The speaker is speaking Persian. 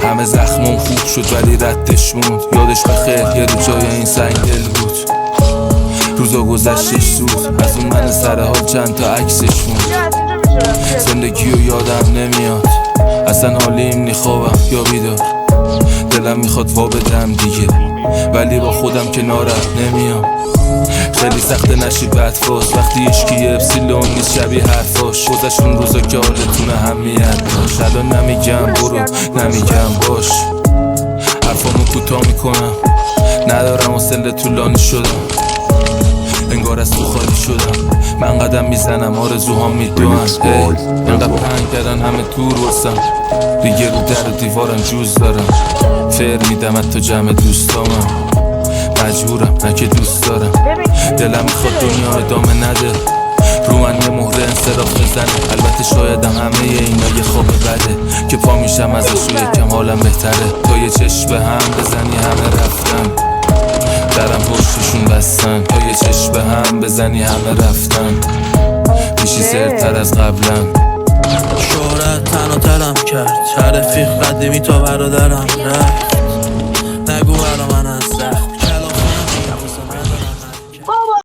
همه زخمم خوب شد ولی ردش موند. یادش بخیر یه رو جای این سنگ دل بود. روزا گذشتش زود، از اون من سر حال چند تا عکسش موند. زندگیو یادم نمیاد، اصلا حالیم نی خوابم یا بیدار. دلم میخواد وا بدم دیگه، ولی با خودم کنارم نمیام. خیلی سخته نشی بدفاز وقتی اشکی اپسیلون نیست شبیه حرفاش. گذشتون روزا که حالتون اهمیت داشت. الان نمیگم برو نمیگم باش، حرفامو کوتاه میکنم، ندارم حوصله طولانی شدم. انگار از تو خالی شدم، من قدم میزنم آرزوهام میدونن. انقدر پنگ کردن همه دور واسم، دیگه رو در و دیوارم جوز دارم. فر میدم حتی جمع دوستامم، مجبورم نه که دوست دارم. دلم میخواد دنیا ادامه نده، رو من یه مهره انصراف بزنه. البته شایدم همه اینا یه خواب بده که پا میشم ازش و یکم حالم بهتره. تا یه چشم به هم بزنی همه رفتن، درم پشتشون بستن. تا یه چشم به هم بزنی همه رفتن، میشی سرتر از قبلا. شهرت تنها تلم کرد، چه رفیق قدیمی تا برادرم رفت.